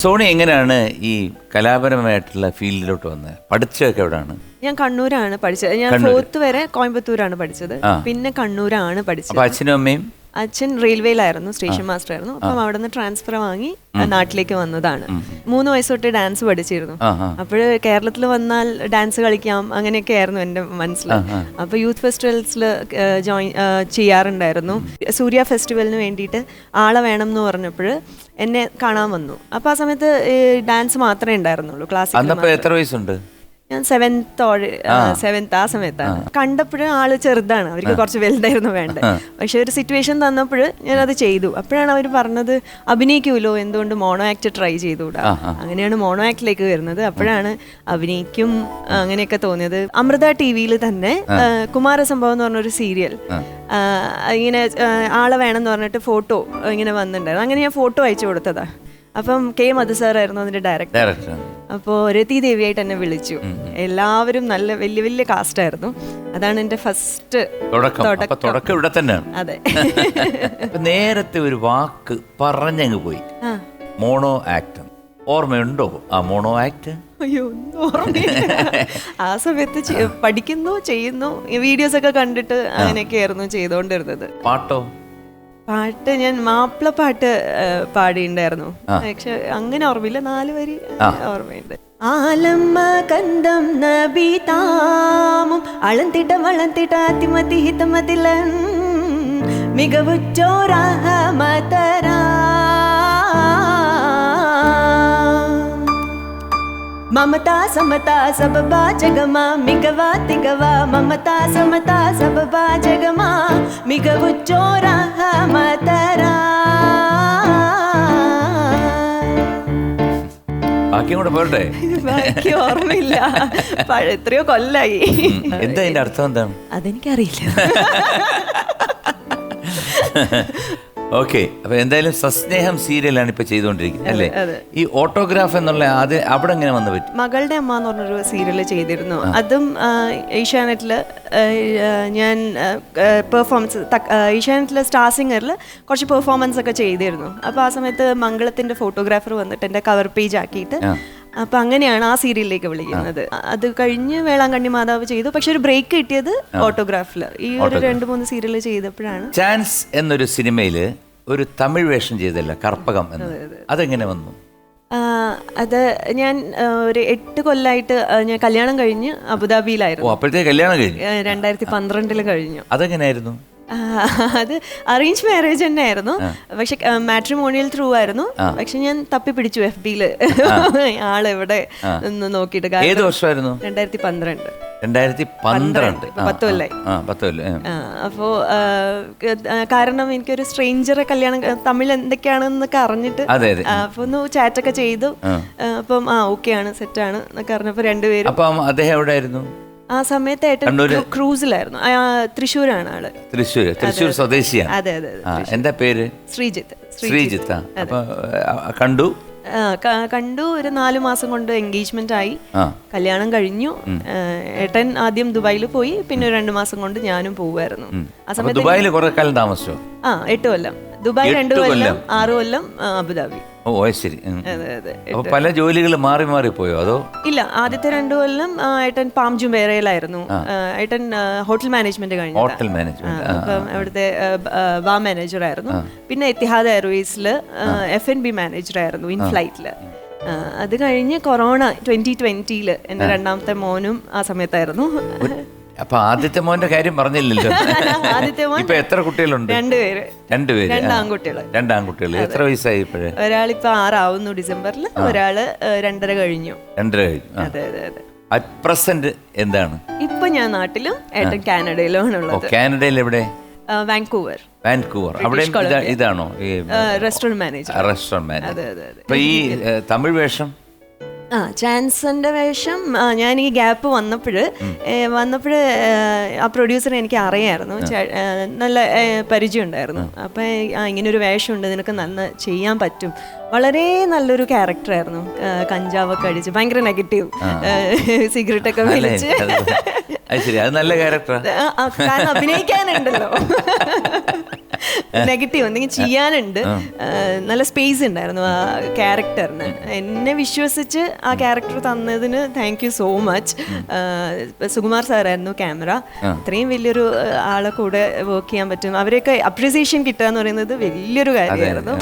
Sony എങ്ങനെയാണ് ഈ കലാപരമായിട്ടുള്ള ഫീൽഡിലോട്ട് വന്നത്? പഠിച്ചതൊക്കെ എവിടെയാണ്? ഞാൻ കണ്ണൂരാണ് പഠിച്ചത്. ഞാൻ 4th വരെ കോയമ്പത്തൂരാണ് പഠിച്ചത്. പിന്നെ കണ്ണൂരാണ് പഠിച്ചത്. അപ്പൊ അച്ഛനും അമ്മയും? അച്ഛൻ റെയിൽവേയിലായിരുന്നു, സ്റ്റേഷൻ മാസ്റ്റർ ആയിരുന്നു. അപ്പം അവിടെ നിന്ന് ട്രാൻസ്ഫർ വാങ്ങി നാട്ടിലേക്ക് വന്നതാണ്. 3 വയസ്സ് തൊട്ട് ഡാൻസ് പഠിച്ചിരുന്നു. അപ്പോൾ കേരളത്തിൽ വന്നാൽ ഡാൻസ് കളിക്കാം അങ്ങനെയൊക്കെ ആയിരുന്നു എൻ്റെ മനസ്സിൽ. അപ്പോൾ യൂത്ത് ഫെസ്റ്റിവൽസിൽ ജോയിൻ ചെയ്യാറുണ്ടായിരുന്നു. സൂര്യ ഫെസ്റ്റിവലിന് വേണ്ടിയിട്ട് ആളെ വേണം എന്ന് പറഞ്ഞപ്പോൾ എന്നെ കാണാൻ വന്നു. അപ്പോൾ ആ സമയത്ത് ഡാൻസ് മാത്രമേ ഉണ്ടായിരുന്നുള്ളൂ, ക്ലാസ്സിൽ. എത്ര വയസ്സുണ്ട്? ഞാൻ 7th ആ സമയത്താണ്. കണ്ടപ്പോഴും ആള് ചെറുതാണ്, അവർക്ക് കുറച്ച് വലുതായിരുന്നു വേണ്ടത്. പക്ഷെ ഒരു സിറ്റുവേഷൻ തന്നപ്പോൾ ഞാനത് ചെയ്തു. അപ്പോഴാണ് അവർ പറഞ്ഞത് അഭിനയിക്കുമല്ലോ, എന്തുകൊണ്ട് മോണോ ആക്ട് ട്രൈ ചെയ്തുകൂടാ. അങ്ങനെയാണ് മോണോ ആക്ടിലേക്ക് വരുന്നത്. അപ്പോഴാണ് അഭിനയിക്കും അങ്ങനെയൊക്കെ തോന്നിയത്. അമൃത TV-യിൽ തന്നെ കുമാരസംഭവം എന്ന് പറഞ്ഞൊരു സീരിയൽ ഇങ്ങനെ ആളെ വേണമെന്ന് പറഞ്ഞിട്ട് ഫോട്ടോ ഇങ്ങനെ വന്നിട്ടുണ്ടായിരുന്നു. അങ്ങനെ ഞാൻ ഫോട്ടോ അയച്ചു കൊടുത്തതാ. അപ്പം K. മധു സാറായിരുന്നു അതിന്റെ ഡയറക്ടർ. അപ്പോൾ രതി ദേവിയായിട്ട് എന്നെ വിളിച്ചു. എല്ലാവരും നല്ല വലിയ വലിയ കാസ്റ്റ് ആയിരുന്നു. അതാണ് എന്റെ ഫസ്റ്റ് തുടക്കം ഇവിടെ തന്നെയാണ്. അതെ. നേരത്തെ ഒരു വാക്ക് പറഞ്ഞങ്ങ് പോയി, മോണോ ആക്ട്. ഓർമ്മയുണ്ടോ ആ മോണോ ആക്ട്? അയ്യോ, ഒന്നും ഓർമ്മയില്ല. ആ സമയത്ത് പഠിക്കുന്നു, ചെയ്യുന്നു, വീഡിയോസ് ഒക്കെ കണ്ടിട്ട് അങ്ങനെയൊക്കെ ആയിരുന്നു ചെയ്തോണ്ടിരുന്നത്. പാട്ടോ? പാട്ട് ഞാൻ മാപ്പിളപ്പാട്ട് പാടിയിട്ടുണ്ടായിരുന്നു. പക്ഷെ അങ്ങനെ ഓർമ്മയില്ല, 4 വരി ഓർമ്മയുണ്ട്. ആലമ്മ കന്തം നബിതാമും അളന്തിട്ട വളന്തിട്ട അതിമതി ഹിതമതില മികവുറ്റോരാമതരാ മമതാ സമതാ സബബാ ജഗമാ മികവാ തികവാ മമതാ സമതാ സബബാ ജഗമാ മികവുറ്റോരാമതരാ. ബാക്കി കൂടെ പോരട്ടെ? ബാക്കി ഓർമ്മയില്ല, എത്രയോ കൊല്ലായി. എന്താ അതിന്റെ അർത്ഥം? എന്താണ് അതെനിക്കറിയില്ല. ഓക്കെ. അപ്പൊ എന്തായാലും സസ്നേഹം സീരിയലാണ് ഇപ്പൊ ചെയ്തുകൊണ്ടിരിക്കുന്നത് അല്ലേ? ഈ ഓട്ടോഗ്രാഫ് എന്നുള്ള അവിടെ എങ്ങനെ വന്നു പറ്റും? മകളുടെ അമ്മ എന്ന് പറഞ്ഞൊരു സീരിയൽ ചെയ്തിരുന്നു. അതും ഏഷ്യാനെറ്റില് ഞാൻ പെർഫോമൻസ്, ഏഷ്യാനെറ്റിലെ സ്റ്റാർ സിംഗറിൽ കുറച്ച് പെർഫോമൻസ് ഒക്കെ ചെയ്തിരുന്നു. അപ്പോൾ ആ സമയത്ത് മംഗളത്തിന്റെ ഫോട്ടോഗ്രാഫർ വന്നിട്ട് എൻ്റെ കവർ പേജ് ആക്കിയിട്ട്, അപ്പൊ അങ്ങനെയാണ് ആ സീരിയലിലേക്ക് വിളിക്കുന്നത്. അത് കഴിഞ്ഞ് വേളാങ്കണ്ണി മാതാവ് ചെയ്തു. പക്ഷെ ഒരു ബ്രേക്ക് കിട്ടിയത് ഓട്ടോഗ്രാഫില്. ഈ ഒരു 2-3 സീരിയൽ ചെയ്തപ്പോഴാണ്. ചാൻസ് എന്നൊരു സിനിമയില് ഒരു തമിഴ് വേഷം ചെയ്തല്ല, കർപ്പകം എന്ന്. അതെങ്ങനെ വന്നു? അത് ഞാൻ ഒരു 8 കൊല്ലമായിട്ട് ഞാൻ കല്യാണം കഴിഞ്ഞ് അബുദാബിയിലായിരുന്നു. അപ്പോഴത്തെ കല്യാണം കഴിഞ്ഞു 2012 കഴിഞ്ഞു. അതെങ്ങനെയായിരുന്നു? അത് അറേഞ്ച് മാരേജ് തന്നെ ആയിരുന്നു. പക്ഷെ മാട്രിമോണിയൽ ത്രൂ ആയിരുന്നു. പക്ഷെ ഞാൻ തപ്പി പിടിച്ചു FB-ല് ആളെവിടെ എന്ന് നോക്കിയിട്ട്. ഏത് വർഷമായിരുന്നു? 2012. 2012. 10 കൊല്ലായി. അപ്പോ കാരണം എനിക്കൊരു സ്ട്രേഞ്ചറെ കല്യാണം, തമിഴ് എന്തൊക്കെയാണെന്നൊക്കെ അറിഞ്ഞിട്ട് അപ്പൊ ഒന്ന് ചാറ്റൊക്കെ ചെയ്തു. അപ്പം ഓക്കെയാണ്, സെറ്റാണ് എന്നൊക്കെ അറിഞ്ഞപ്പോ 2 പേരും. അപ്പം അദ്ദേഹം എവിടെ ആയിരുന്നു ആ സമയത്ത്? ക്രൂസിലായിരുന്നു. തൃശ്ശൂരാണ് ആള്. തൃശ്ശൂർ സ്വദേശിയാണ്. അതെ അതെ. എന്താ പേര്? ശ്രീജിത്ത്. അപ്പൊ കണ്ടു ഒരു 4 മാസം കൊണ്ട് എൻഗേജ്മെന്റ് ആയി. കല്യാണം കഴിഞ്ഞു. ഏട്ടൻ ആദ്യം ദുബായിൽ പോയി, പിന്നെ 2 മാസം കൊണ്ട് ഞാനും പോവായിരുന്നു. ആ സമയത്ത് ദുബായിൽ കുറെ കാലം താമസിച്ചോ? 8 കൊല്ലം ദുബായ്, 2 കൊല്ലം, 6 കൊല്ലം അബുദാബി. ഓ ശരി. പല ജോലികൾ മാറി മാറി പോയോ അതോ? ഇല്ല, ആദ്യത്തെ 2 കൊല്ലം ഏട്ടൻ പാം ജുമേറയിലായിരുന്നു. ഏട്ടൻ ഹോട്ടൽ മാനേജ്മെന്റ് കഴിഞ്ഞു. അപ്പം അവിടുത്തെ ബാർ മാനേജർ ആയിരുന്നു. പിന്നെ എത്തിഹാദ് എയർവേസില് F&B മാനേജർ ആയിരുന്നു, ഇൻ ഫ്ലൈറ്റില്. അത് കഴിഞ്ഞ് കൊറോണ 2020-ല് എന്റെ രണ്ടാമത്തെ മോനും ആ സമയത്തായിരുന്നു. അപ്പൊ ആദ്യത്തെ മോന്റെ കാര്യം പറഞ്ഞില്ലല്ലോ. ആദ്യത്തെ മോൻ. ഇപ്പൊ എത്ര കുട്ടികളുണ്ട്? 2 പേര്. 2 ആൺകുട്ടികൾ. എത്ര വയസ്സായി ഇപ്പോഴേ? ഒരാളിപ്പോ 6 ആവുന്നു ഡിസംബറിൽ, ഒരാള് 2.5 കഴിഞ്ഞു. അതെ അതെ. അറ്റ് പ്രസന്റ് എന്താണ്? ഇപ്പൊ ഞാൻ നാട്ടിലും ഏട്ടൻ കാനഡയിലുമാണുള്ളത്. കാനഡയിൽ എവിടെ? വാൻകൂവർ. അവിടെ ഇതാണോ റെസ്റ്റോറന്റ് മാനേജർ? അതെ. അപ്പൊ ഈ തമിഴ് വേഷം? ചാൻസന്റെ വേഷം ഞാൻ ഈ ഗ്യാപ്പ് വന്നപ്പോഴ് ആ പ്രൊഡ്യൂസറെ എനിക്ക് അറിയായിരുന്നു, നല്ല പരിചയം ഉണ്ടായിരുന്നു. അപ്പം ഇങ്ങനൊരു വേഷമുണ്ട്, നിനക്ക് ചെയ്യാൻ പറ്റും. വളരെ നല്ലൊരു ക്യാരക്ടറായിരുന്നു. കഞ്ചാവൊക്കെ അടിച്ച് ഭയങ്കര നെഗറ്റീവ്, സിഗരറ്റൊക്കെ വലിച്ച്. നല്ല ക്യാരക്ടർ, അഭിനയിക്കാനുണ്ടല്ലോ. നെഗറ്റീവ് എന്തെങ്കിലും ചെയ്യാനുണ്ട്. നല്ല സ്പേസ് ഉണ്ടായിരുന്നു ആ ക്യാരക്ടറിന്. എന്നെ വിശ്വസിച്ച് ആ ക്യാരക്ടർ തന്നതിന് thank you so much. Sukumar സാറായിരുന്നു ക്യാമറ. ഇത്രയും വലിയൊരു ആളെ കൂടെ വർക്ക് ചെയ്യാൻ പറ്റും, അവരെയൊക്കെ അപ്രീസിയേഷൻ കിട്ടുക എന്ന് പറയുന്നത് വലിയൊരു കാര്യമായിരുന്നു.